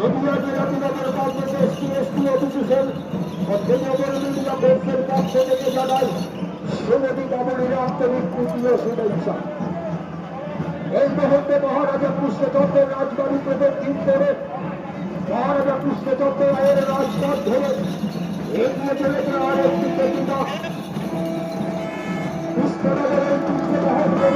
নদীয়া জেলার পার্বত্য এসটি অফিসের মিডিয়া বোর্ডের পক্ষ থেকে জানাই শ্রীমতী বাবুলির আন্তরিক প্রীতি ও শুভেচ্ছা। এই মুহূর্তে মহারাজা কৃষ্ণচন্দ্রের রাজবাড়ি প্রদক্ষিণ করে মহারাজা কৃষ্ণচন্দ্র রায়ের রাজপথ ধরে এগিয়ে চলেছে আরেকটি প্রতিমা কৃষ্ণনগরের কৃষ্ণমোহন